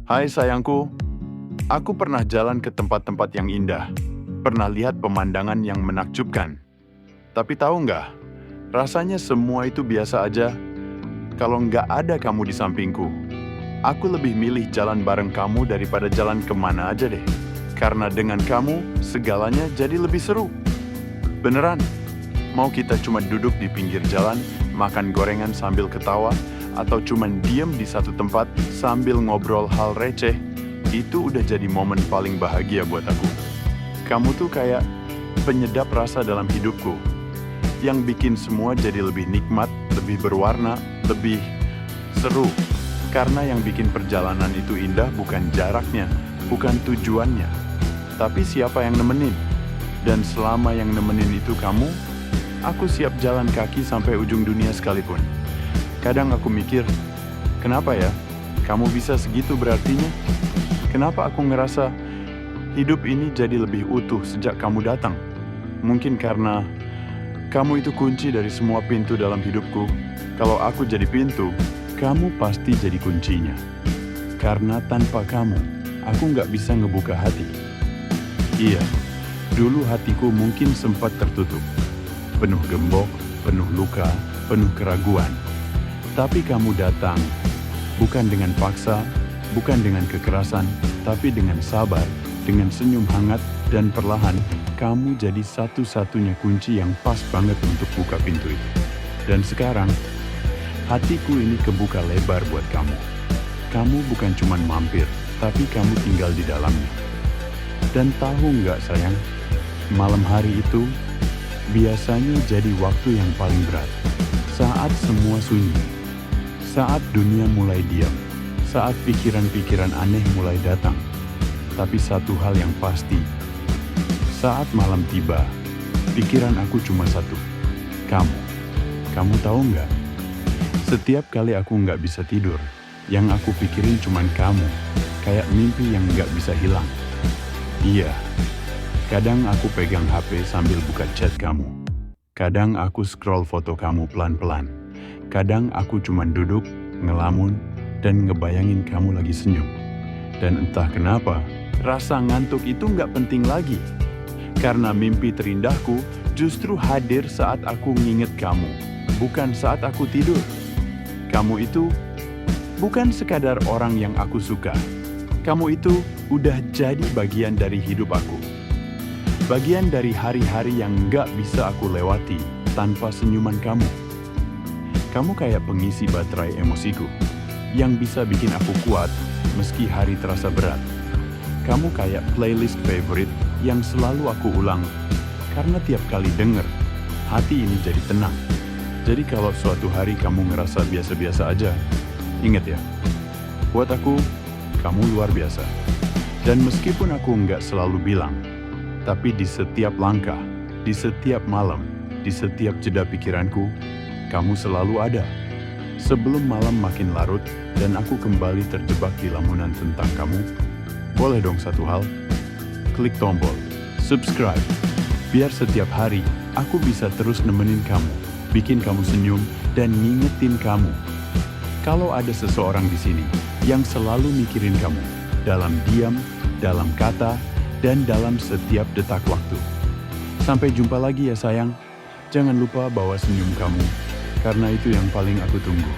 Hai sayangku, aku pernah jalan ke tempat-tempat yang indah, pernah lihat pemandangan yang menakjubkan. Tapi tahu nggak, rasanya semua itu biasa aja kalau nggak ada kamu di sampingku. Aku lebih milih jalan bareng kamu daripada jalan kemana aja deh. Karena dengan kamu, segalanya jadi lebih seru. Beneran, mau kita cuma duduk di pinggir jalan, makan gorengan sambil ketawa, atau cuman diem di satu tempat sambil ngobrol hal receh, itu udah jadi momen paling bahagia buat aku. Kamu tuh kayak penyedap rasa dalam hidupku, yang bikin semua jadi lebih nikmat, lebih berwarna, lebih seru. Karena yang bikin perjalanan itu indah bukan jaraknya, bukan tujuannya, tapi siapa yang nemenin. Dan selama yang nemenin itu kamu, aku siap jalan kaki sampai ujung dunia sekalipun. Kadang aku mikir, kenapa ya kamu bisa segitu berartinya? Kenapa aku ngerasa hidup ini jadi lebih utuh sejak kamu datang? Mungkin karena kamu itu kunci dari semua pintu dalam hidupku. Kalau aku jadi pintu, kamu pasti jadi kuncinya. Karena tanpa kamu, aku nggak bisa ngebuka hati. Iya, dulu hatiku mungkin sempat tertutup. Penuh gembok, penuh luka, penuh keraguan. Tapi kamu datang, bukan dengan paksa, bukan dengan kekerasan, tapi dengan sabar, dengan senyum hangat, dan perlahan, kamu jadi satu-satunya kunci yang pas banget untuk buka pintu itu. Dan sekarang, hatiku ini kebuka lebar buat kamu. Kamu bukan cuma mampir, tapi kamu tinggal di dalamnya. Dan tahu nggak sayang, malam hari itu biasanya jadi waktu yang paling berat. Saat semua sunyi, saat dunia mulai diam, saat pikiran-pikiran aneh mulai datang. Tapi satu hal yang pasti, saat malam tiba, pikiran aku cuma satu, kamu. Kamu tahu nggak? Setiap kali aku nggak bisa tidur, yang aku pikirin cuman kamu, kayak mimpi yang nggak bisa hilang. Iya, kadang aku pegang HP sambil buka chat kamu. Kadang aku scroll foto kamu pelan-pelan. Kadang aku cuman duduk, ngelamun, dan ngebayangin kamu lagi senyum. Dan entah kenapa, rasa ngantuk itu nggak penting lagi. Karena mimpi terindahku justru hadir saat aku nginget kamu, bukan saat aku tidur. Kamu itu bukan sekadar orang yang aku suka. Kamu itu udah jadi bagian dari hidup aku. Bagian dari hari-hari yang nggak bisa aku lewati tanpa senyuman kamu. Kamu kayak pengisi baterai emosiku, yang bisa bikin aku kuat meski hari terasa berat. Kamu kayak playlist favorite yang selalu aku ulang, karena tiap kali denger, hati ini jadi tenang. Jadi kalau suatu hari kamu ngerasa biasa-biasa aja, ingat ya, buat aku, kamu luar biasa. Dan meskipun aku nggak selalu bilang, tapi di setiap langkah, di setiap malam, di setiap jeda pikiranku, kamu selalu ada. Sebelum malam makin larut dan aku kembali terjebak di lamunan tentang kamu, boleh dong satu hal, klik tombol subscribe, biar setiap hari aku bisa terus nemenin kamu, bikin kamu senyum, dan ngingetin kamu. Kalau ada seseorang di sini yang selalu mikirin kamu, dalam diam, dalam kata, dan dalam setiap detak waktu. Sampai jumpa lagi ya sayang. Jangan lupa bawa senyum kamu, karena itu yang paling aku tunggu.